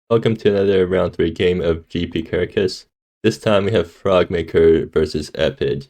Welcome to another round 3 game of GP Caracas. This time we have Frogmaker versus Epid.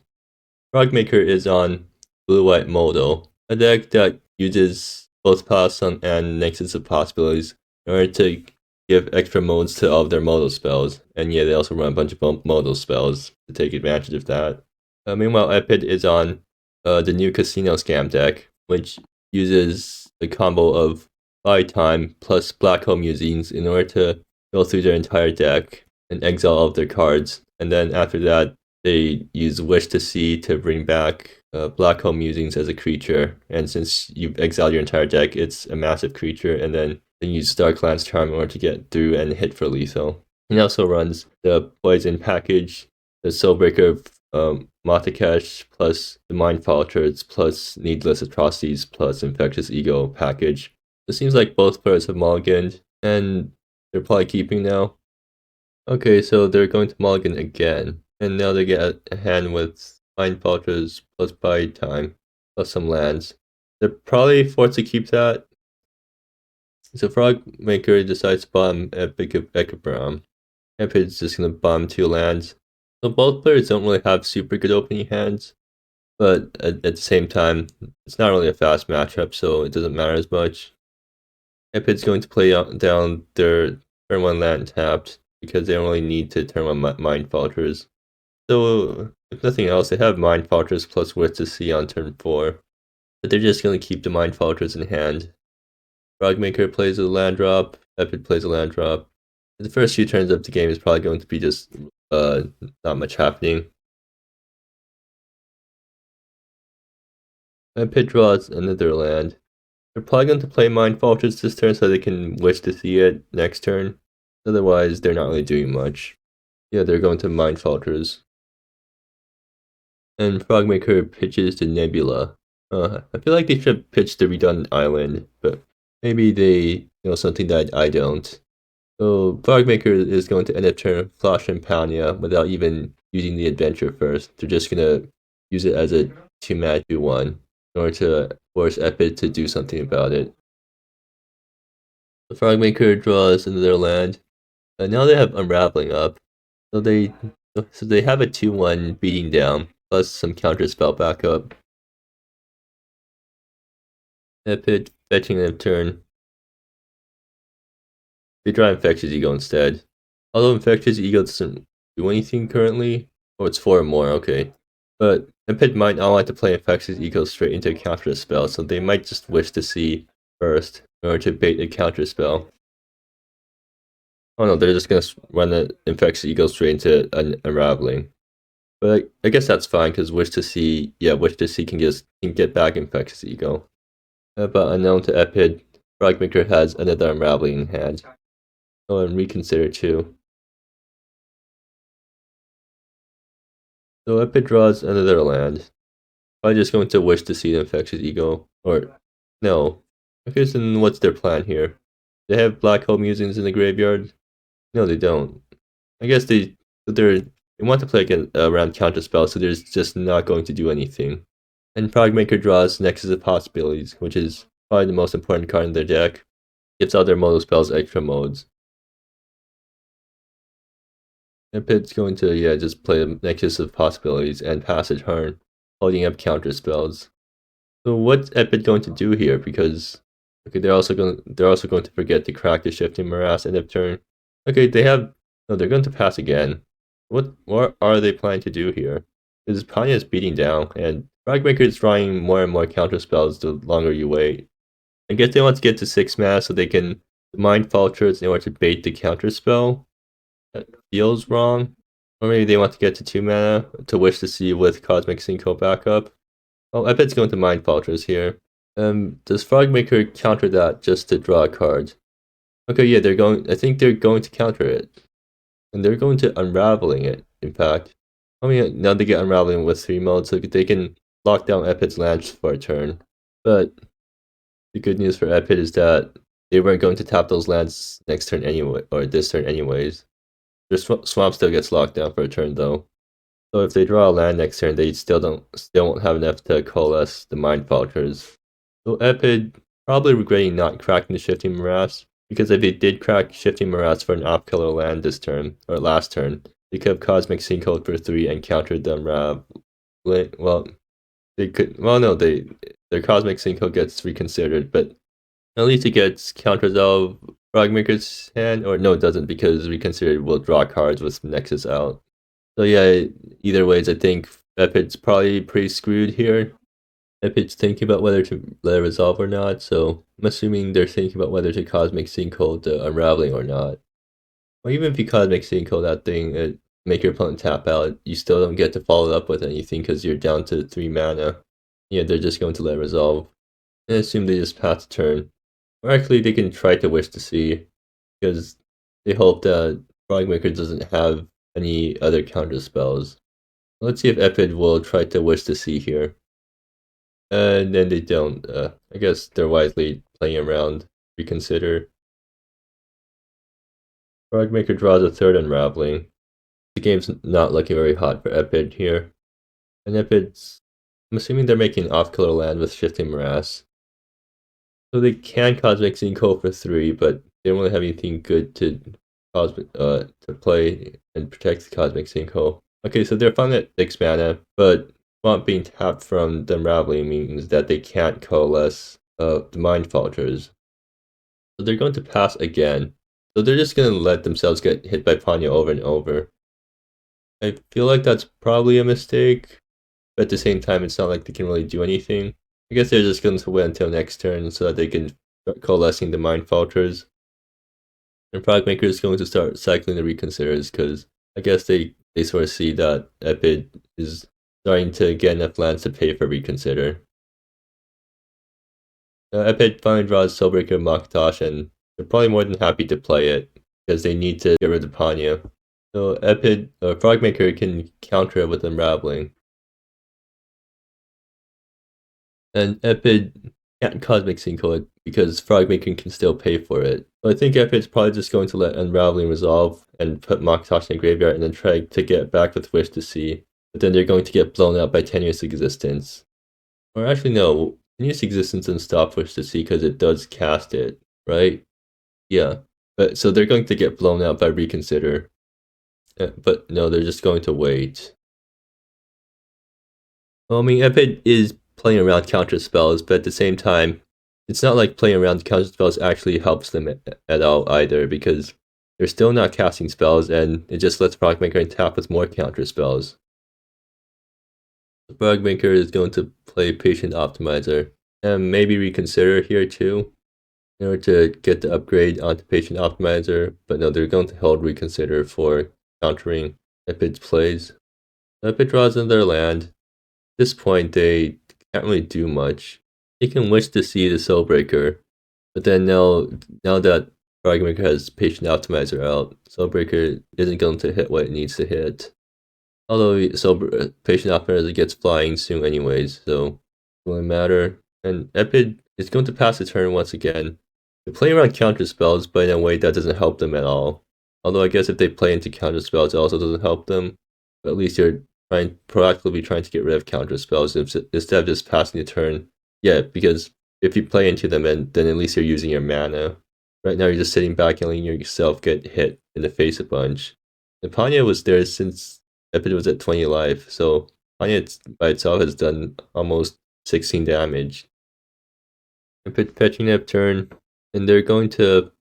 Frogmaker is on blue-white Modal, a deck that uses both pass and Nexus of Possibilities in order to give extra modes to all of their Modal spells, and yeah, they also run a bunch of Modal spells to take advantage of that. Meanwhile, Epid is on the new Casino Scam deck, which uses a combo of buy time plus black hole musings in order to go through their entire deck and exile all of their cards. And then after that, they use Wish to See to bring back black hole musings as a creature. And since you've exiled your entire deck, it's a massive creature. And then they use Starclan's Charm in order to get through and hit for lethal. He also runs the Poison package, the Soulbreaker Matakesh plus the Mind Falters plus Needless Atrocities plus Infectious Ego package. It seems like both players have mulliganed, and they're probably keeping now. Okay, so they're going to mulligan again, and now they get a hand with Mind Falters plus buy time plus some lands. They're probably forced to keep that. So Frogmaker decides to bomb Ekabram. Epid's just gonna bomb 2 lands. So both players don't really have super good opening hands, but at the same time, it's not really a fast matchup, so it doesn't matter as much. Epid's going to play down their turn 1 land tapped, because they don't really need to turn 1 Mind Falters. So, if nothing else, they have Mind Falters plus Wish to See on turn 4, but they're just going to keep the Mind Falters in hand. Frogmaker plays a land drop, Epid plays a land drop. The first few turns of the game is probably going to be just not much happening. Epid draws another land. They're probably going to play Mind Falters this turn so they can Wish to See it next turn. Otherwise, they're not really doing much. Yeah, they're going to Mind Falters. And Frogmaker pitches to Nebula. I feel like they should pitch the Redundant Island, but maybe they know something that I don't. So Frogmaker is going to end up turn Flash and Pania without even using the adventure first. They're just gonna use it as a 2-mana 2-1 in order to force Epid to do something about it. The Frogmaker draws another land. And now they have Unraveling up. So they have a 2-1 beating down, plus some counter spell backup. Epid fetching their turn. They draw Infectious Ego instead. Although Infectious Ego doesn't do anything currently. Oh, it's 4 or more, okay. But Epid might not like to play Infectious Ego straight into a counter spell, so they might just Wish to See first in order to bait a counter spell. Oh no, they're just gonna run the Infectious Ego straight into an Unraveling. But I guess that's fine, because Wish to See can get back Infectious Ego. But unknown to Epid, Frogmaker has another Unraveling in hand. Oh, and Reconsider too. So Epid draws another land. Probably just going to Wish to See the Infectious Ego. Or, no. Okay, so then what's their plan here? They have Black Hole Musings in the graveyard? No, they don't. I guess they want to play around counter spell, so they're just not going to do anything. And Frogmaker draws Nexus of Possibilities, which is probably the most important card in their deck. Gives all their Modal spells extra modes. Epid's going to just play the Nexus of Possibilities and pass a turn, holding up counter spells. So what's Epid going to do here? Because they're also going to forget to crack the Shifting Morass end of turn. Okay, they're going to pass again. What are they planning to do here? Because Panya is beating down, and Frogmaker is drawing more and more counter spells the longer you wait. I guess they want to get to 6 mana so they can Mind Falters in order to bait the counter spell. That feels wrong. Or maybe they want to get to 2 mana to Wish to See with Cosmic Synco backup. Oh, Epid's going to Mind Falters here. Does Frogmaker counter that just to draw a card? Okay, yeah, I think they're going to counter it. And they're going to Unraveling it, in fact. I mean, now they get Unraveling with 3 modes, so they can lock down Epid's lands for a turn. But the good news for Epid is that they weren't going to tap those lands next turn anyway, or this turn anyways. Their swamp still gets locked down for a turn though. So if they draw a land next turn, they still won't have enough to coalesce the Mind Falters. So Epid probably regretting not cracking the Shifting Morass. because if he did crack Shifting Morass for an off-color land this turn, or last turn, they could have Cosmic Sinkhole for 3 and countered them well, they could, well no, their Cosmic Sinkhole gets reconsidered, but at least it gets counter-resolve Frogmaker's hand, or no it doesn't, because reconsidered will draw cards with Nexus out. So yeah, either ways I think Epid's probably pretty screwed here. Epid's thinking about whether to let it resolve or not, so I'm assuming they're thinking about whether to Cosmic Sinkhole the Unraveling or not. Or even if you Cosmic Sinkhole that thing, make your opponent tap out, you still don't get to follow up with anything because you're down to 3 mana. Yeah, they're just going to let it resolve. And assume they just pass the turn. Or actually, they can try to Wish to See, because they hope that Frogmaker doesn't have any other counter spells. Let's see if Epid will try to Wish to See here. And then they don't. I guess they're wisely playing around. Reconsider. Frogmaker draws a 3rd Unraveling. The game's not looking very hot for Epid here. And Epid's... I'm assuming they're making off-color land with Shifting Morass. So they can Cosmic Sinkhole for 3, but they don't really have anything good to play and protect the Cosmic Sinkhole. Okay, so they're fine at 6 mana, but Swamp being tapped from the Unraveling means that they can't coalesce the Mind Falters. So they're going to pass again. So they're just going to let themselves get hit by Panya over and over. I feel like that's probably a mistake, but at the same time it's not like they can really do anything. I guess they're just going to wait until next turn so that they can start coalescing the Mind Falters. And Frogmaker is going to start cycling the Reconsiders because I guess they sort of see that Epid is starting to get enough lands to pay for Reconsider. Epid finally draws Soulbreaker and Maktosh, and they're probably more than happy to play it because they need to get rid of Panya. So Epid, Frogmaker can counter it with Unraveling. And Epid can't Cosmic Sinkhole it because Frogmaker can still pay for it. So I think Epid's probably just going to let Unraveling resolve and put Maktosh in the graveyard and then try to get back with Wish to See. But then they're going to get blown out by Tenuous Existence. Or actually no, Tenuous Existence doesn't stop Wish to See because it does cast it, right? Yeah. But so they're going to get blown out by Reconsider. But no, they're just going to wait. Well, I mean, Epid is playing around counter spells, but at the same time, it's not like playing around counter spells actually helps them at all either, because they're still not casting spells, and it just lets Frogmaker tap with more counter spells. Frogmaker is going to play Patient Optimizer, and maybe Reconsider here too, in order to get the upgrade onto Patient Optimizer, but no, they're going to hold Reconsider for countering Epid's plays. Epid draws another land. At this point, they can't really do much. They can Wish to See the Soulbreaker, but then now that Frogmaker has Patient Optimizer out, Soulbreaker isn't going to hit what it needs to hit. Although Patient Optimizer gets flying soon anyways, so it doesn't really matter. And Epid is going to pass the turn once again. They play around counter spells, but in a way that doesn't help them at all. Although I guess if they play into counter spells, it also doesn't help them. But at least you're proactively trying to get rid of counter spells instead of just passing the turn. Yeah, because if you play into them, then at least you're using your mana. Right now you're just sitting back and letting yourself get hit in the face a bunch. And Panya was there since Epid was at 20 life, so Panya by itself has done almost 16 damage. Epid fetching up turn, and are they going to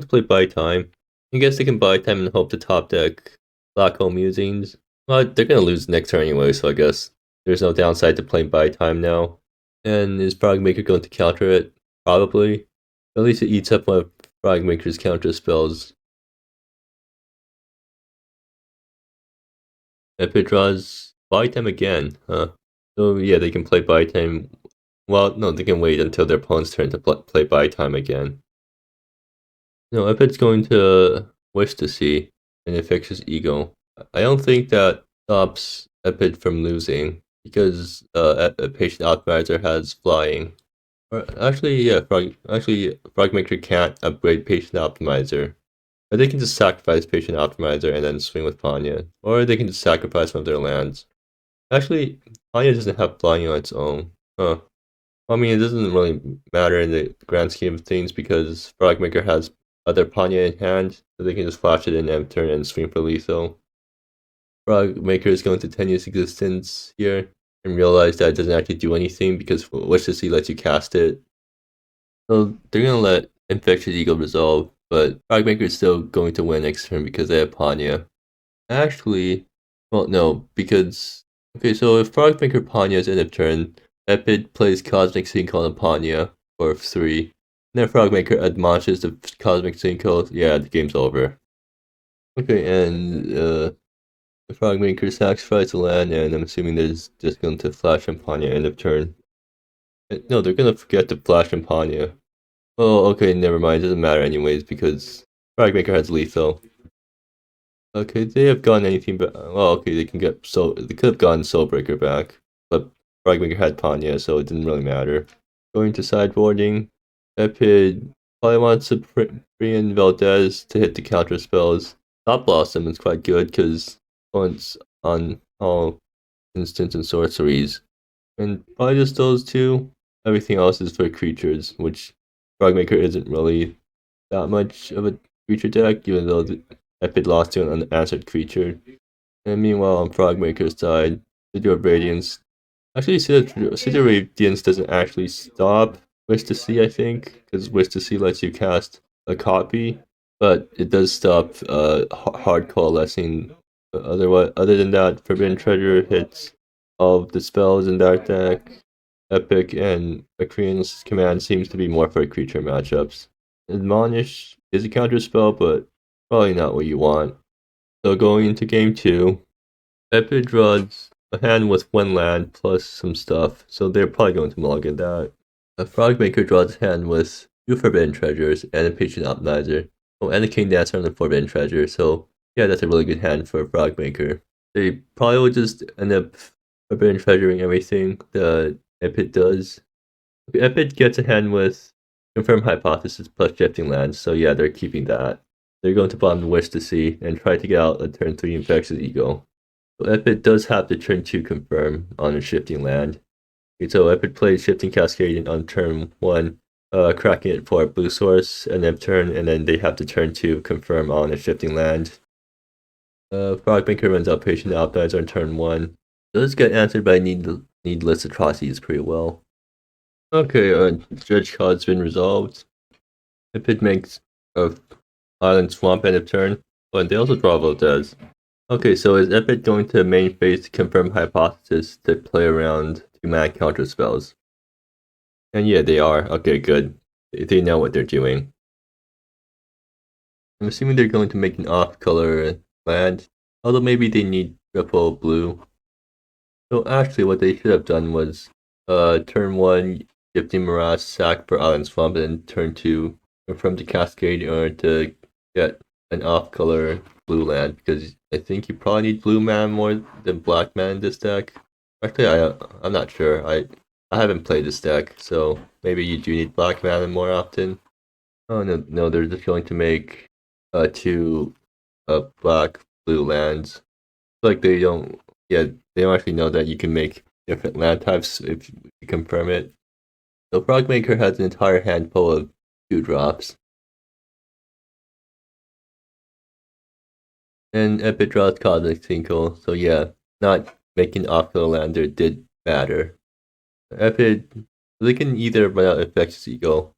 play Buy Time? I guess they can Buy Time and hope to top deck Black Hole Musings. Well, they're going to lose next turn anyway, so I guess there's no downside to playing Buy Time now. And is Frogmaker going to counter it? Probably. At least it eats up one of Frogmaker's counter spells. Epid draws Buy Time again, huh? So yeah, they can play Buy Time. Well, no, they can wait until their opponent's turn to play Buy Time again. No, Epid's going to Wish to See, and it fixes Ego. I don't think that stops Epid from losing, because Patient Optimizer has flying. Or actually, yeah, Frogmaker can't upgrade Patient Optimizer. Or they can just sacrifice Patient Optimizer and then swing with Panya. Or they can just sacrifice one of their lands. Actually, Panya doesn't have flying on its own. Huh. I mean, it doesn't really matter in the grand scheme of things because Frogmaker has other Panya in hand, so they can just flash it in end turn and swing for lethal. Frogmaker is going to 10 years existence here and realize that it doesn't actually do anything because Wish to See lets you cast it. So they're gonna let Infectious Eagle resolve, but Frogmaker is still going to win next turn because they have Panya. Actually, well, no, because okay, so if Frogmaker Panya's end of turn, Epid plays Cosmic Sinkhole on Panya for 3. And then Frogmaker admonishes the Cosmic Sinkhole. Yeah, the game's over. Okay, and the Frogmaker sacrifices a land, and I'm assuming they're just going to flash on Panya end of turn. No, they're gonna forget to flash on Panya. Oh, okay, never mind. It doesn't matter anyways because Frogmaker has lethal. Okay, they have gotten anything but well, okay, they can get they could have gotten Soulbreaker back, but Frogmaker had Panya, so it didn't really matter. Going to sideboarding, Epid probably wants to bring in Valdez to hit the counter spells. Top Blossom is quite good because it's on all instants and sorceries, and probably just those two. Everything else is for creatures, which Frogmaker isn't really that much of a creature deck, even though Epid lost to an unanswered creature. And meanwhile, on Frogmaker's side, Sigil of Radiance. Actually, Sigil of Radiance doesn't actually stop Wish to See, I think, because Wish to See lets you cast a copy, but it does stop hard coalescing. Other than that, Forbidden Treasure hits all of the spells in that deck. Epic and Recreant's Command seems to be more for creature matchups. Admonish is a counter spell, but probably not what you want. So going into game 2, Epid draws a hand with 1 land plus some stuff, so they're probably going to mulligan that. A Frogmaker draws a hand with 2 Forbidden Treasures and a Patient Optimizer. Oh, and a King Dancer on the Forbidden Treasure, so yeah, that's a really good hand for a Frogmaker. They probably will just end up Forbidden Treasuring everything that Epid does. Epid gets a hand with Confirm Hypothesis plus Shifting Lands, so yeah, they're keeping that. They're going to bottom Wish to See and try to get out a turn 3 Infectious Eagle. So Epid does have the turn 2 Confirm on a Shifting Land. Okay, so Epid plays Shifting Cascade on turn 1, cracking it for a blue source, and then they have to turn 2 Confirm on a Shifting Land. Frogmaker runs out Patient Optimizer on turn 1. Does get answered by Needless Atrocities pretty well. Okay, Judge Card's been resolved. Epid makes a Island Swamp end of turn, but they also draw Valdez. Okay, so is Epid going to main phase Confirm Hypothesis to play around 2-mana counter spells? And yeah, they are. Okay, good. They know what they're doing. I'm assuming they're going to make an off-color land, although maybe they need triple blue. So actually what they should have done was turn 1, Shifting Mirage, sack for Island Swamp, and turn 2, Confirm the Cascade in order to get an off-color blue land, because I think you probably need blue mana more than black mana in this deck. Actually, I'm not sure. I haven't played this deck, so maybe you do need black mana more often. Oh no, they're just going to make 2 black blue lands. Like they don't actually know that you can make different land types if you confirm it. So Frogmaker has an entire handful of 2-drops. And Epid draws Cosmic Sinkhole, so yeah, not making off-color lander did matter. Epid, they can either run out Infectious Eagle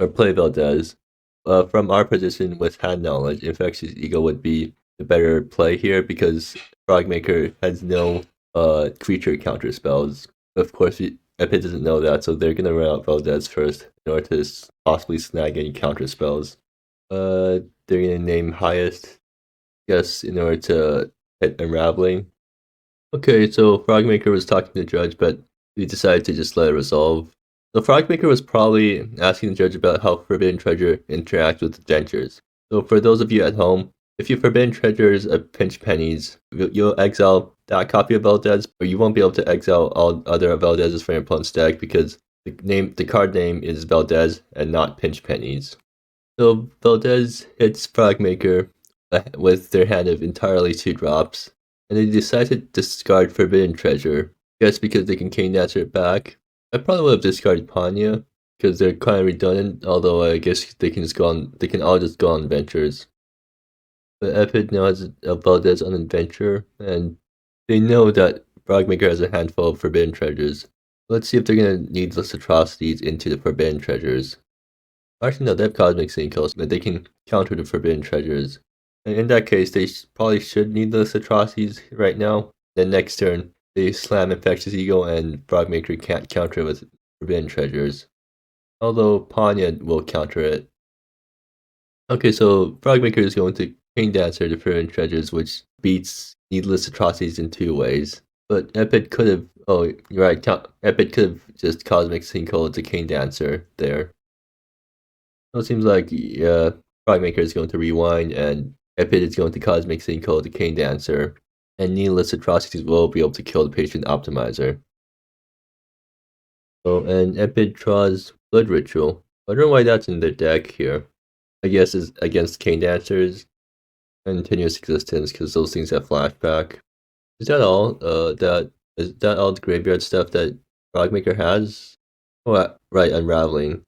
or play Valdez. From our position with hand knowledge, Infectious Eagle would be the better play here because Frogmaker has no creature counter spells. Of course, Epid doesn't know that, so they're gonna run out Valdez first in order to possibly snag any counter spells. They're gonna name highest, yes, in order to hit Unraveling. Okay, so Frogmaker was talking to the judge, but he decided to just let it resolve. So Frogmaker was probably asking the judge about how Forbidden Treasure interacts with the dentures. So for those of you at home, if you Forbidden Treasures of Pinch Pennies, you'll exile that copy of Valdez, but you won't be able to exile all other Valdezes from your opponent's deck because the card name is Valdez and not Pinch Pennies. So Valdez hits Frogmaker with their hand of entirely 2-drops, and they decide to discard Forbidden Treasure, just because they can King Dancer it back. I probably would have discarded Panya because they're kind of redundant. Although I guess they can just go on. They can all just go on adventures. But Epid now has a Valdez on adventure, and they know that Frogmaker has a handful of forbidden treasures. Let's see if they're gonna needless atrocities into the forbidden treasures. Actually, no, they have cosmic sinkholes, but they can counter the forbidden treasures. And in that case, they probably should needless atrocities right now. Then next turn, they slam Infectious Eagle, and Frogmaker can't counter it with forbidden treasures. Although Panya will counter it. Okay, so Frogmaker is going to King Dancer the forbidden treasures, which beats needless atrocities in two ways. But Epid could have. Oh, you're right. Epid could have just Cosmic Sinkhole to King Dancer there. So it seems like Frogmaker is going to rewind, and Epid is going to Cosmic Sinkhole to King Dancer, and needless atrocities will be able to kill the Patient Optimizer. So, and Epid draws Blood Ritual. I don't know why that's in the deck here. I guess is against King Dancers. Continuous existence, because those things have flashback. Is that all? Is that all the graveyard stuff that Frogmaker has? Oh, right, Unraveling.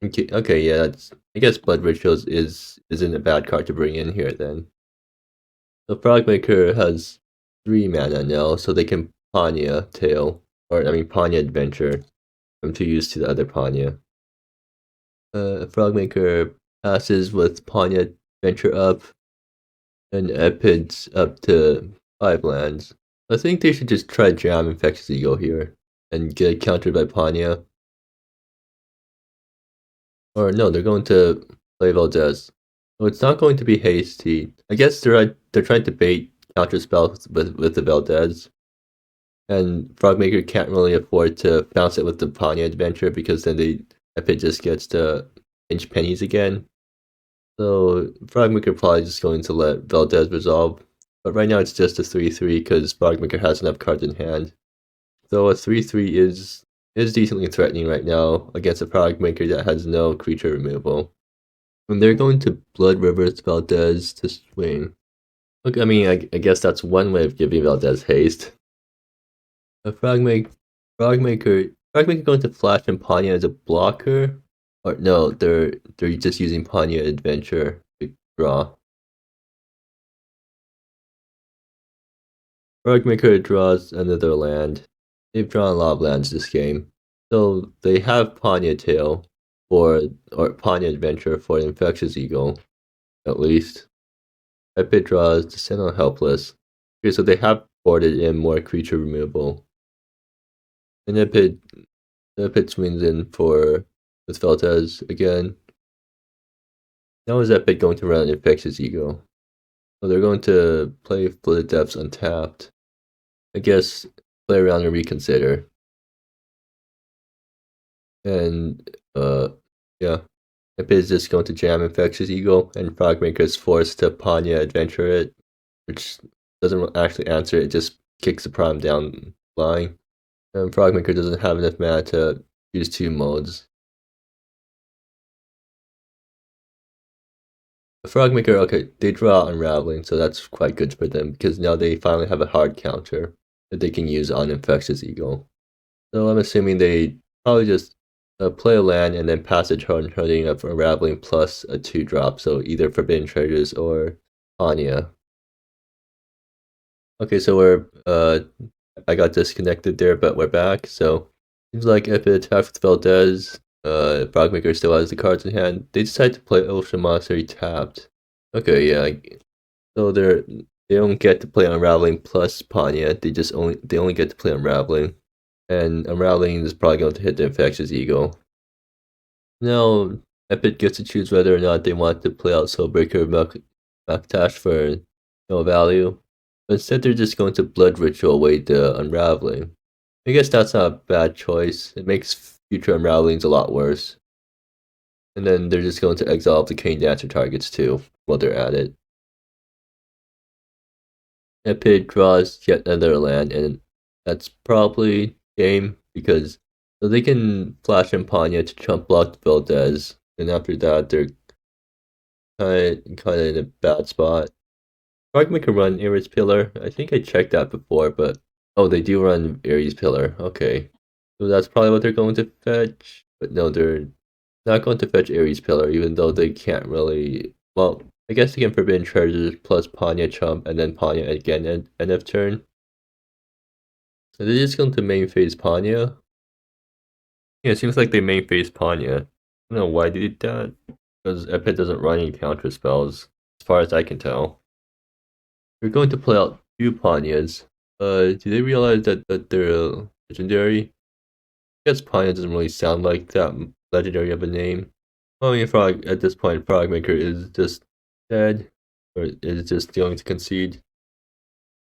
Okay, yeah, that's. I guess Blood Rituals isn't a bad card to bring in here then. The Frogmaker has 3 mana now, so they can Panya Tail, or I mean Panya Adventure, from 2 use to the other Panya. Frogmaker passes with Panya Adventure up, and Epid's up to 5 lands. I think they should just try Jam Infectious Eagle here, and get countered by Panya. Or no, they're going to play Valdez. So it's not going to be hasty. I guess they're trying to bait counter spells with the Valdez. And Frogmaker can't really afford to bounce it with the Panya Adventure because then Epid just gets to pinch pennies again. So Frogmaker probably just going to let Valdez resolve. But right now it's just a 3-3 because Frogmaker has enough cards in hand. So a 3-3 is decently threatening right now against a Frogmaker that has no creature removal. And they're going to Blood Rivers Valdez to swing. Look, I mean, I guess that's one way of giving Valdez haste. A Frogmaker going to Flash and Panya as a blocker? Or no, they're just using Panya Adventure to draw. Frogmaker draws another land. They've drawn a lot of lands this game. So they have Panya Tail or Panya Adventure for an Infectious Eagle, at least. Epid draws Descent on Helpless. Okay, so they have boarded in more creature removal. And Epid swings in with Feltez again. Now is Epid going to run an Infectious Eagle? So they're going to play Flooded Depths untapped. I guess play around and reconsider. And yeah. Epid is just going to jam Infectious Eagle, and Frogmaker is forced to Panya Adventure it, which doesn't actually answer it, just kicks the Prime down the line. And Frogmaker doesn't have enough mana to use 2 modes. The Frogmaker, okay, they draw Unraveling, so that's quite good for them, because now they finally have a hard counter that they can use on Infectious Eagle. So I'm assuming they probably just play a land and then pass a turn turning up Unraveling plus a 2-drop, so either Forbidden Treasures or Anya. Okay, so I got disconnected there, but we're back. So seems like Epid attacks with Valdez. Frogmaker still has the cards in hand. They decide to play Ocean Monastery tapped. Okay, yeah. So they don't get to play Unraveling plus Panya. They only get to play Unraveling. And Unraveling is probably going to hit the Infectious Eagle. Now, Epid gets to choose whether or not they want to play out Soulbreaker Maktash for no value. But instead, they're just going to Blood Ritual away the Unraveling. I guess that's not a bad choice. It makes future Unravelings a lot worse. And then they're just going to exile the King Dancer targets too while they're at it. Epid draws yet another land, and that's probably game because so they can flash and Panya to chump block Valdez, and after that they're kind of in a bad spot. Frogmaker can run Ares Pillar. I think I checked that before, but oh, they do run Ares Pillar. Okay. So that's probably what they're going to fetch. But no, they're not going to fetch Ares Pillar, even though they can't really. Well, I guess they can Forbidden Treasures plus Panya Chump and then Panya again at end of turn. So they're just going to main phase Panya. Yeah, it seems like they main phase Panya. I don't know why they did that. Because Epid doesn't run any counter spells, as far as I can tell. They're going to play out 2 Panyas. Do they realize that they're legendary? I guess Panya doesn't really sound like that legendary of a name. I mean, Frog, at this point, Frogmaker is just dead, or is just going to concede.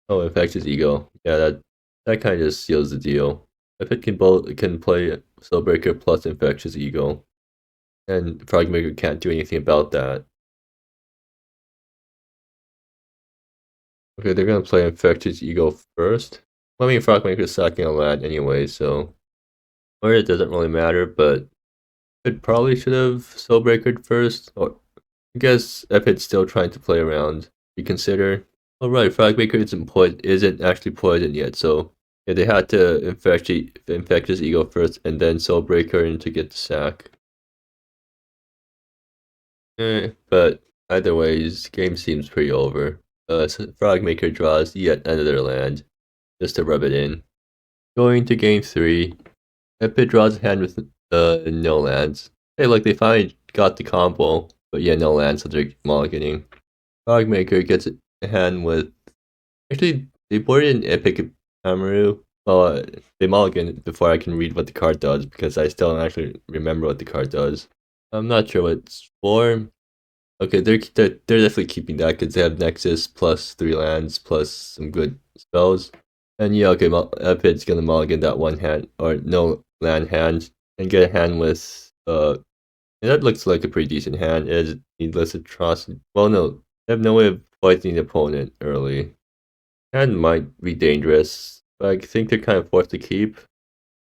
Oh, Infectious Ego. Yeah, that kind of just seals the deal. If it can play Soulbreaker plus Infectious Ego, and Frogmaker can't do anything about that. Okay, they're gonna play Infectious Ego first. Well, I mean, Frogmaker's sacking a land anyway, so or it doesn't really matter, but it probably should have Soulbreakered first, or I guess Epid's still trying to play around. Reconsider. Alright, Frogmaker isn't actually poisoned yet, so yeah, they had to infect his ego first and then Soulbreaker to get the sack. But either way, his game seems pretty over. So Frogmaker draws yet another land, just to rub it in. Going to game 3, Epid draws a hand with no lands. Hey, look, they finally got the combo, but yeah, no lands, so they're mulliganing. Frogmaker gets a hand with. Actually, they boarded an Epic Amaru. Well, they mulligan before I can read what the card does because I still don't actually remember what the card does. I'm not sure what it's for. Okay, they're definitely keeping that because they have Nexus plus 3 lands plus some good spells. And yeah, okay, Epid's gonna mulligan that one hand or no land hand and get a hand with and that looks like a pretty decent hand. It is Needless Atrocity. Well, no, they have no way of fighting the opponent early. Hand might be dangerous, but I think they're kind of forced to keep.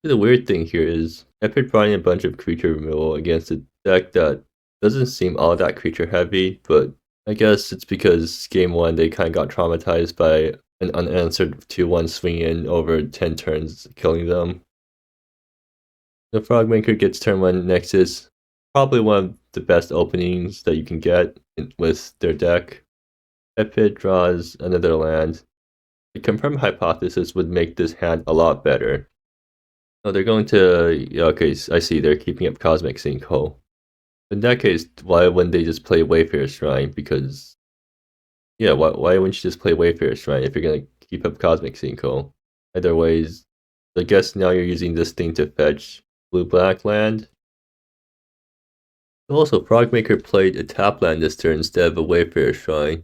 The weird thing here is Epid running a bunch of creature removal against a deck that doesn't seem all that creature heavy, but I guess it's because game 1 they kind of got traumatized by an unanswered 2-1 swing in over 10 turns, killing them. The Frogmaker gets turn 1 Nexus, probably one of the best openings that you can get with their deck. Epid draws another land. The confirmed hypothesis would make this hand a lot better. Oh, they're going to. Okay, I see. They're keeping up Cosmic Sinkhole. In that case, why wouldn't they just play Wayfarer Shrine? Because. Yeah, why wouldn't you just play Wayfarer Shrine if you're going to keep up Cosmic Sinkhole? Either ways, I guess now you're using this thing to fetch blue-black land. Also, Frogmaker played a tap land this turn instead of a Wayfarer Shrine.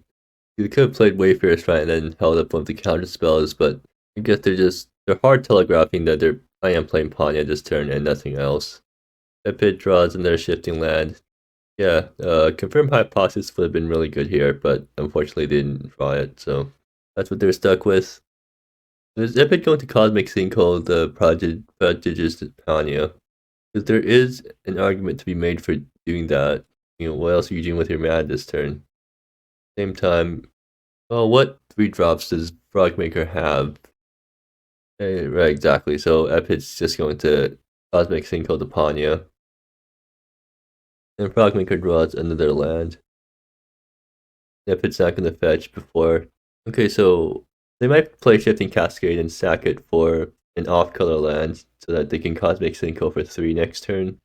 You could have played Wayfarer Shrine and then held up one of the counter spells, but I guess they're hard telegraphing that I am playing Panya this turn and nothing else. Epid draws another shifting land. Yeah, confirmed hypothesis would have been really good here, but unfortunately they didn't draw it, so that's what they're stuck with. Is Epid going to Cosmic Sinkhole the prodigious Panya? Because there is an argument to be made for doing that. You know, what else are you doing with your mana this turn? Same time, well, what 3 drops does Frogmaker have? Right, exactly. So Epid's just going to Cosmic Sinkhole to Panya. And Frogmaker draws another land. Epid's not going to fetch before. Okay, so they might play Shifting Cascade and sack it for an off-color land so that they can Cosmic Sinkhole for 3 next turn.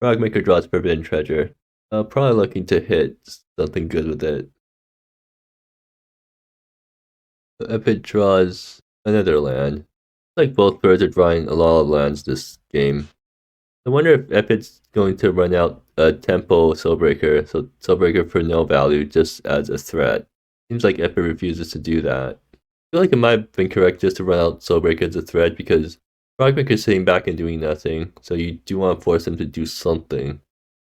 Frogmaker draws Forbidden Treasure. Probably looking to hit something good with it. Epid draws another land. Like both birds are drawing a lot of lands this game. I wonder if Epid's going to run out a Tempo Soulbreaker, so Soulbreaker for no value just as a threat. Seems like Epid refuses to do that. I feel like it might have been correct just to run out Soulbreaker as a threat because Frogmaker's sitting back and doing nothing, so you do want to force him to do something.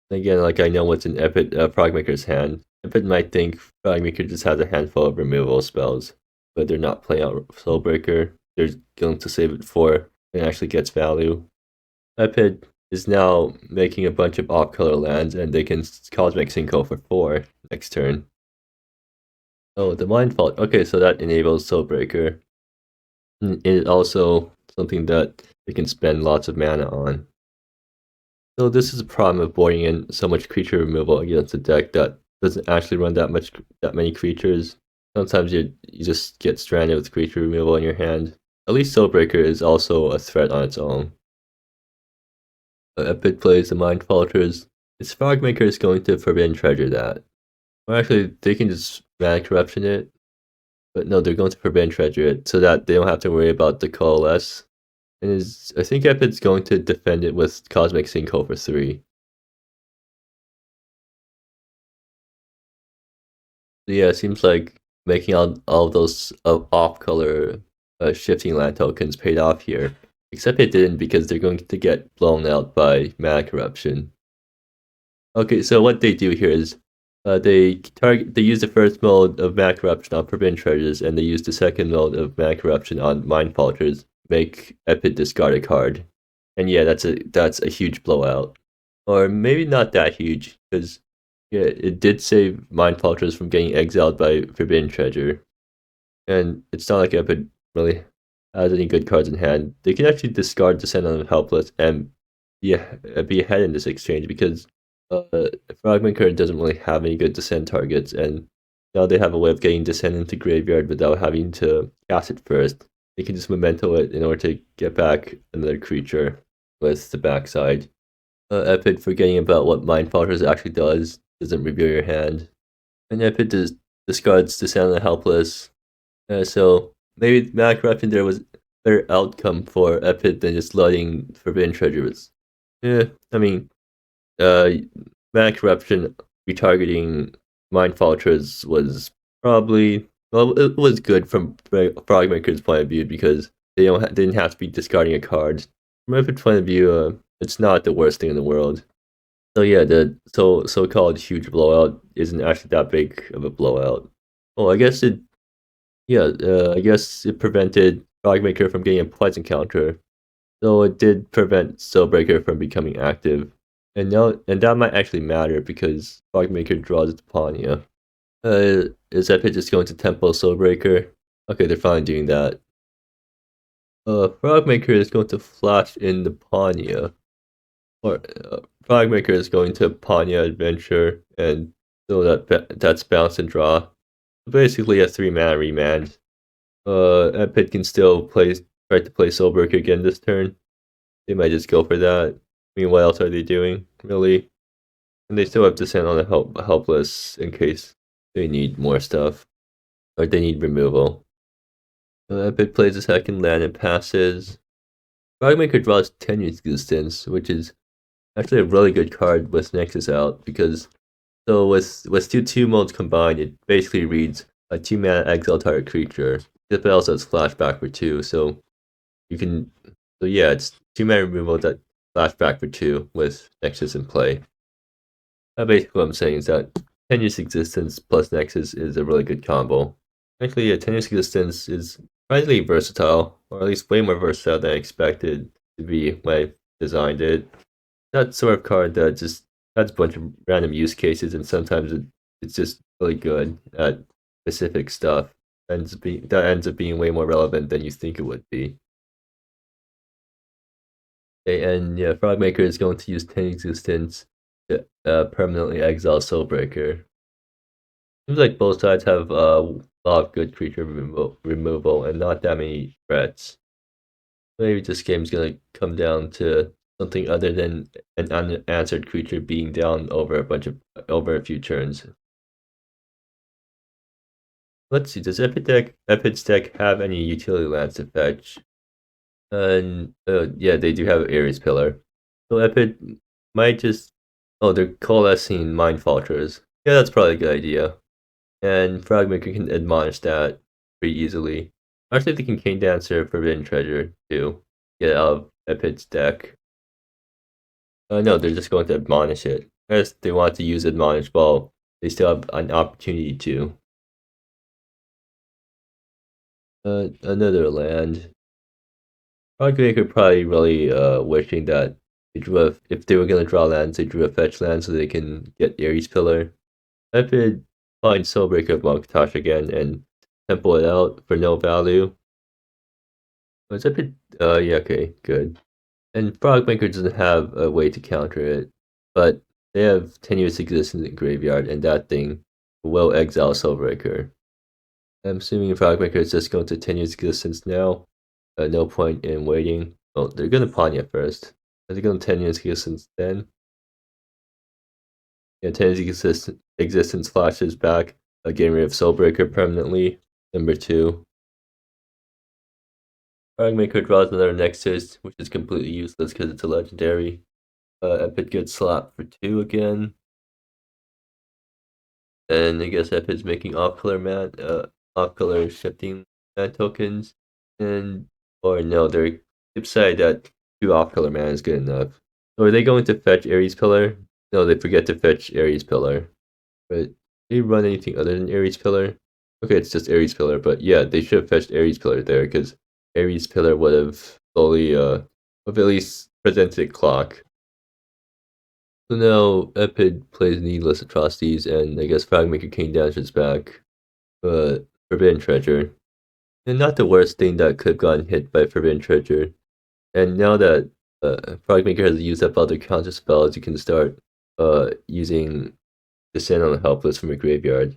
And again, like I know what's in Frogmaker's hand. Epid might think Frogmaker just has a handful of removal spells, but they're not playing out Soulbreaker. They're going to save it for it actually gets value. Epid is now making a bunch of off-color lands, and they can Cosmic Sinkhole for 4 next turn. Oh, the Mind Fault. Okay, so that enables Soulbreaker. It also something that they can spend lots of mana on. So this is a problem of boarding in so much creature removal against a deck that doesn't actually run that many creatures. Sometimes you just get stranded with creature removal in your hand. At least Soulbreaker is also a threat on its own. Epid plays the Mind Falters. Its Frogmaker is going to Forbidden Treasure that. Or actually, they can just Mana Corruption it. But no, they're going to Forbidden Treasure it so that they don't have to worry about the Coalesce. And I think Epid's going to defend it with Cosmic Sinkhole for 3. So yeah, it seems like making all of those off-color shifting land tokens paid off here. Except it didn't because they're going to get blown out by Mana Corruption. Okay, so what they do here is they use the first mode of Mana Corruption on Forbidden Treasures, and they use the second mode of Mana Corruption on Mind Falters, make Epid discard a card. And yeah, that's a huge blowout. Or maybe not that huge, because yeah, it did save Mind Falters from getting exiled by Forbidden Treasure. And it's not like Epid really has any good cards in hand. They can actually discard Descent on Helpless and be ahead in this exchange because Frogmaker doesn't really have any good Descent targets, and now they have a way of getting Descent into Graveyard without having to cast it first. They can just Memento it in order to get back another creature with the backside. Epid, forgetting about what Mind Falters actually doesn't reveal your hand. And Epid discards Descent on the Helpless. So maybe Mana Corruption there was a better outcome for Epid than just letting Forbidden Treasures. Yeah, I mean, Mana Corruption retargeting Mind Falters was probably, well, it was good from Frogmaker's point of view because they didn't have to be discarding a card. From Epid's point of view, it's not the worst thing in the world. So yeah, the so-called huge blowout isn't actually that big of a blowout. Oh, I guess it prevented Frogmaker from getting a Poison counter, though it did prevent Soulbreaker from becoming active. And that might actually matter because Frogmaker draws its Panya. Is Epid just going to Tempo Soulbreaker? Okay, they're finally doing that. Frogmaker is going to flash in the Panya. Or Frogmaker is going to Panya Adventure, and so that's bounce and draw. Basically a 3-mana remand. Epid can still try to play Soulbreaker again this turn. They might just go for that. I mean, what else are they doing, really? And they still have Descent on the Helpless in case they need more stuff. Or they need removal. Epid plays a second land and passes. Frogmaker draws Tenuous Existence, which is actually a really good card with Nexus out, because so with two modes combined, it basically reads a 2-mana exile target creature. It also has flashback for 2, so you can. So yeah, it's 2-mana removal that flashback for 2 with Nexus in play. Basically, what I'm saying is that Tenuous Existence plus Nexus is a really good combo. Actually, yeah, Tenuous Existence is surprisingly versatile, or at least way more versatile than I expected to be when I designed it. That sort of card that just has a bunch of random use cases, and sometimes it's just really good at specific stuff. That ends up being way more relevant than you think it would be. Okay, and yeah, Frogmaker is going to use Tenuous Existence to permanently exile Soulbreaker. Seems like both sides have a lot of good creature removal and not that many threats. Maybe this game's gonna come down to something other than an unanswered creature being down over a few turns. Let's see, does Epid's deck have any utility lands to fetch? And yeah, they do have Ares Pillar. So Epid might just they're coalescing Mind Falters. Yeah, that's probably a good idea. And Frogmaker can admonish that pretty easily. Actually, they can Cane Dancer Forbidden Treasure too. Get out of Epid's deck. No, they're just going to admonish it. Unless they want to use admonish, well, they still have an opportunity to. Another land. Frogmaker probably really wishing that if they were going to draw lands, they drew a fetch land so they can get Ares Pillar. Epid find Soulbreaker of Malkatosh again and temple it out for no value. Oh, it's Epid. Yeah, okay, good. And Frogmaker doesn't have a way to counter it, but they have tenuous existence in Graveyard, and that thing will exile Soulbreaker. I'm assuming Frogmaker is just going to tenuous existence now. No point in waiting. Well, they're gonna Panya first. Are they gonna tenuous existence then? Yeah, tenuous existence flashes back, getting rid of Soulbreaker permanently. Number 2. Frogmaker draws another Nexus, which is completely useless because it's a legendary. Epid gets slapped for 2 again. And I guess Epid's making off-color shifting man tokens. Or no, they've decided that 2 off-color mana is good enough. So are they going to fetch Ares Pillar? No, they forget to fetch Ares Pillar. But they run anything other than Ares Pillar? Okay, it's just Ares Pillar, but yeah, they should have fetched Ares Pillar there, because Ares Pillar would have slowly, at least presented clock. So now Epid plays Needless Atrocities, and I guess Frogmaker King dashes back. But Forbidden Treasure. And not the worst thing that could have gotten hit by Forbidden Treasure. And now that Frogmaker has used up all their counter spells, you can start using Descend on the Helpless from a graveyard.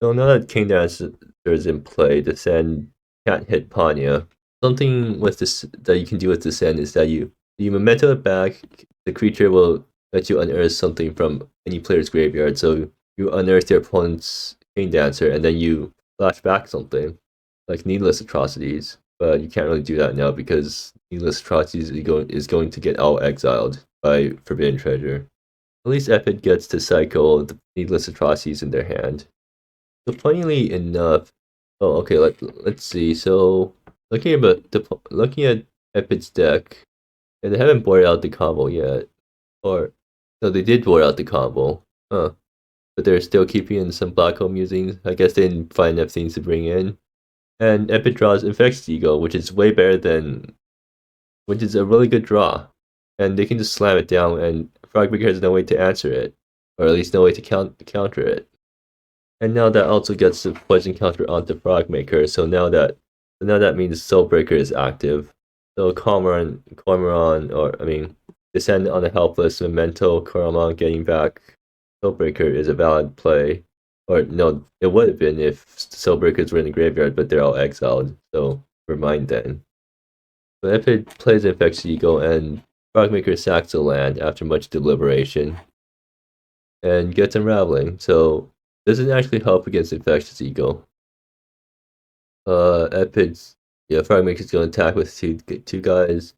So now that King Dancer is in play, Descend can't hit Panya. Something with this that you can do with Descend is that you memento it back, the creature will let you unearth something from any player's graveyard. So you unearth their opponent's King Dancer, and then you flash back something, like Needless Atrocities. But you can't really do that now because Needless Atrocities is going to get all exiled by Forbidden Treasure. At least Epid gets to cycle the Needless Atrocities in their hand. So funnily enough, oh okay, let's see. So looking at Epid's deck, and they haven't boarded out the combo yet, or no, they did board out the combo, huh? But they're still keeping in some Black Hole Musings. I guess they didn't find enough things to bring in. And Epid draws Infectious Ego, which is way better than, which is a really good draw. And they can just slam it down, and Frogmaker has no way to answer it, or at least no way to counter it. And now that also gets the poison counter onto Frogmaker, so now that means Soulbreaker is active. So Cormoran, Descend on the Helpless, Memento, Cormoran getting back Soulbreaker is a valid play. Or no, it would have been if Soulbreakers were in the graveyard, but they're all exiled, so never mind then. So Epid plays Infectious Ego, and Frogmaker sacks a land after much deliberation and gets Unraveling, so doesn't actually help against Infectious Ego. Epid's Frogmaker's gonna attack with two guys.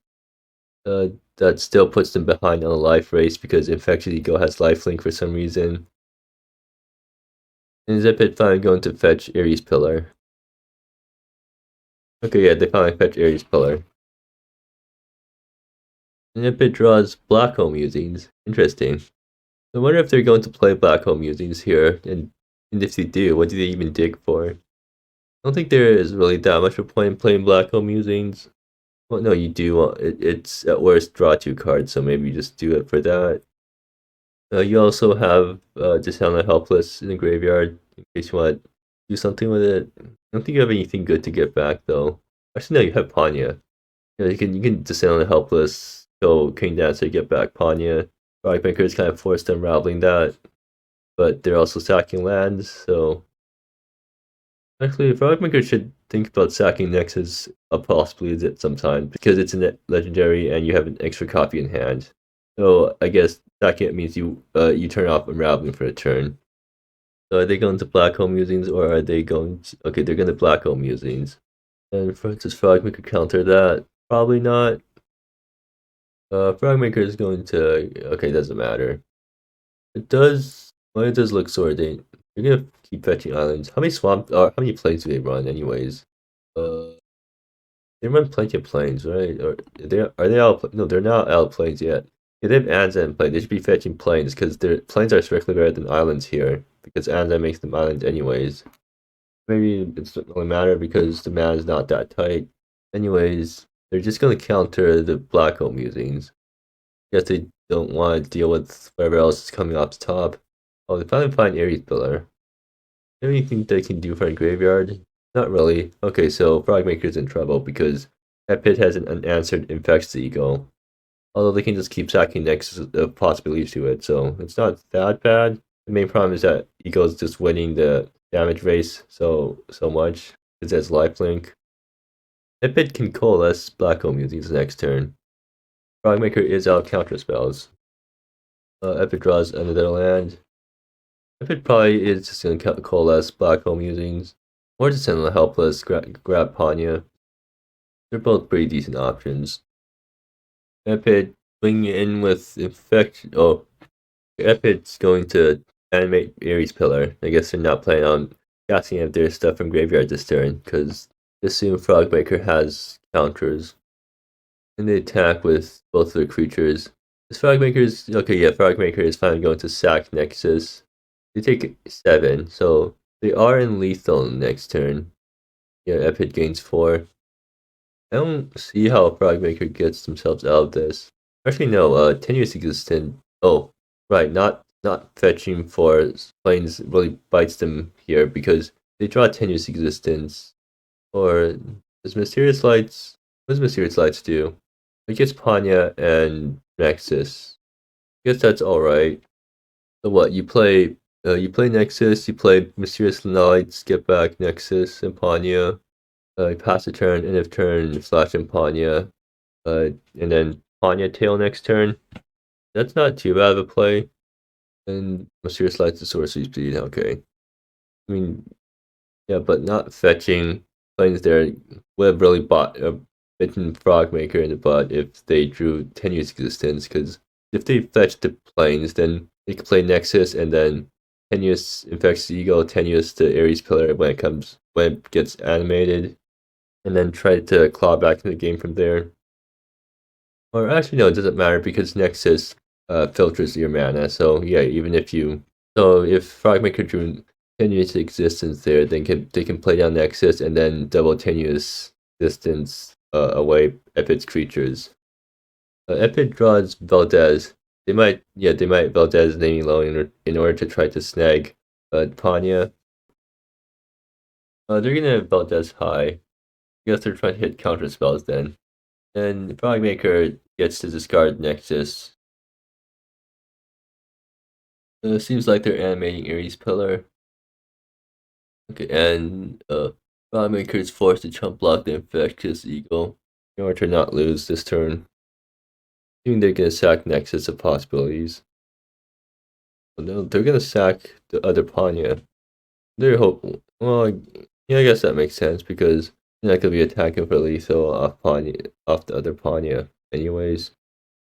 That still puts them behind on a life race because Infectious Ego has lifelink for some reason. And is Epid finally going to fetch Ares Pillar? Okay, yeah, they finally fetch Ares Pillar. And Epid draws Black Hole Musings. Interesting. I wonder if they're going to play Black Hole Musings here, and if they do, what do they even dig for? I don't think there is really that much of a point in playing Black Hole Musings. Well, no, you do want it's at worst draw 2 cards, so maybe you just do it for that. You also have Dishonored Helpless in the graveyard in case you want to do something with it. I don't think you have anything good to get back though. Actually, no, you have Panya. You can Dishonored Helpless, go King Dancer, get back Panya. Frogmaker is kind of forced to unraveling that, but they're also sacking lands, so actually, Frogmaker should think about sacking Nexus possibly at some time because it's a legendary and you have an extra copy in hand. So I guess sacking it means you turn off Unraveling for a turn. So are they going to Black Hole Musings, or are they going to... Okay, they're going to Black Hole Musings. And does Frogmaker counter that? Probably not. Frogmaker is going to... Okay, doesn't matter. It does... Well, it does look sorted. You're gonna keep fetching islands. How many how many planes do they run anyways? They run plenty of planes, right? Or are they out? No, they're not out of planes yet. Yeah, they have Anza in play. They should be fetching planes because their planes are strictly better than islands here because Anza makes them islands anyways. Maybe it doesn't really matter because the mana is not that tight. Anyways, they're just gonna counter the Black Hole Musings. Guess they don't want to deal with whatever else is coming off the top. Oh, they finally find Ares Pillar. Anything they can do for a graveyard? Not really. Okay, so Frogmaker's in trouble because Epid has an unanswered infects eagle. Although they can just keep sacking Nexus possibilities to it, so it's not that bad. The main problem is that Eagle's just winning the damage race so much because it's lifelink. Epid can coalesce Black Hole Musings next turn. Frogmaker is out of counter spells. Epid draws another land. Epid probably is just going to coalesce Black Hole Musings. Or just send a helpless, grab Panya. They're both pretty decent options. Epid swinging in with infection. Oh, Epid's going to animate Ares Pillar. I guess they're not planning on casting if their stuff from graveyard this turn, because assume Frogmaker has counters. And they attack with both of their creatures. This Frogmaker's okay, yeah, Frogmaker is finally going to sack Nexus. They take 7, so they are in lethal next turn. Yeah, Epid gains 4. I don't see how Frogmaker gets themselves out of this. Actually, no, Tenuous Existence. Oh, right, not fetching for planes really bites them here because they draw Tenuous Existence. Or does Mysterious Lights? What does Mysterious Lights do? It gets Panya and Nexus. I guess that's alright. So what, you play Nexus, you play Mysterious Lights, get back Nexus and Panya. Pass a turn, end of turn, slash and Panya, and then Panya tail next turn. That's not too bad of a play. And Mysterious Lights the sorcery speed, okay. I mean, yeah, but not fetching planes there would have really bitten Frogmaker in the butt if they drew Tenuous Existence, because if they fetch the planes, then they can play Nexus and then Tenuous infects the Eagle, Tenuous the Ares Pillar when it gets animated. And then try to claw back into the game from there. Or actually, no, it doesn't matter because Nexus filters your mana. So yeah, even if if Frogmaker drew Tenuous Existence there, then they can play down Nexus and then double Tenuous Distance away Epid's creatures. Epid draws Valdez. They might Valdez naming low in order to try to snag Panya. They're gonna Valdez high. I guess they're trying to hit counter spells then. And Frogmaker gets to discard Nexus. Seems like they're animating Ares Pillar. Okay, and Frogmaker is forced to chump block the Infectious Eagle in order to not lose this turn. Assuming they're gonna sack Nexus of possibilities. Well, no, they're gonna sack the other Panya. They're hoping. Well, yeah, I guess that makes sense because you're not gonna be attacking for lethal off the other Panya, anyways.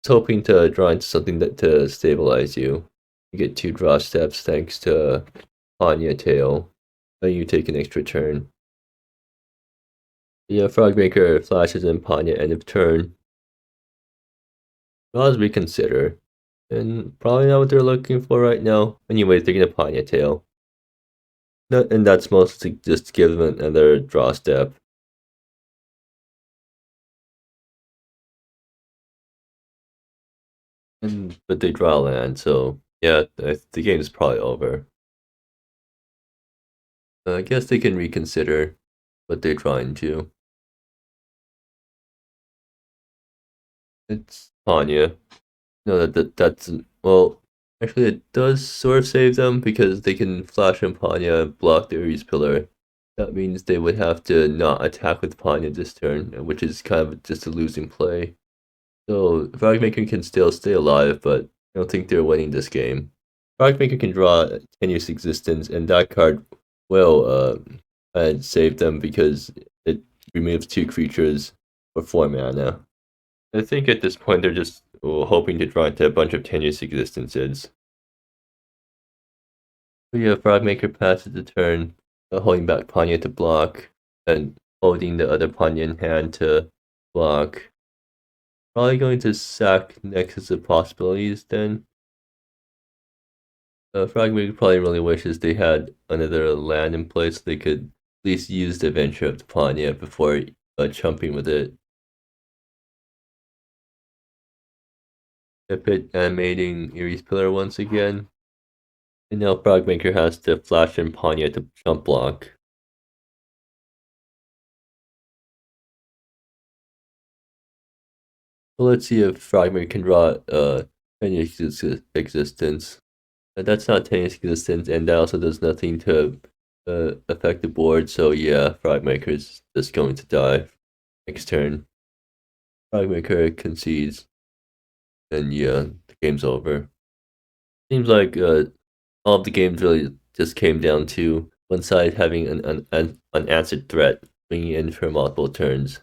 It's hoping to draw into something to stabilize you. You get 2 draw steps thanks to Panya tail. Then you take an extra turn. Yeah, Frogmaker flashes in Panya end of turn. Draws reconsider. And probably not what they're looking for right now. Anyways, they're gonna Panya tail. And that's mostly just to give them another draw step. But they draw land, so yeah, the game is probably over. I guess they can reconsider what they're trying to. It's Panya. No, that's well. Actually, it does sort of save them because they can flash and Panya and block the Ares Pillar. That means they would have to not attack with Panya this turn, which is kind of just a losing play. So Frogmaker can still stay alive, but I don't think they're winning this game. Frogmaker can draw Tenuous Existence, and that card will save them because it removes 2 creatures for 4 mana. I think at this point they're just hoping to draw into a bunch of Tenuous Existences. But yeah, Frogmaker passes the turn, holding back Panya to block, and holding the other Panya in hand to block. Probably going to sack Nexus of Possibilities then. Frogmaker probably really wishes they had another land in place so they could at least use the Adventure of the Panya before chumping with it. Epid animating Ares Pillar once again. And now Frogmaker has to flash in Panya to jump block. Well, let's see if Frogmaker can draw Tenuous Existence. That's not Tenuous Existence, and that also does nothing to affect the board, so yeah, Frogmaker is just going to die next turn. Frogmaker concedes, and yeah, the game's over. Seems like all of the games really just came down to one side having an unanswered threat, bringing in for multiple turns.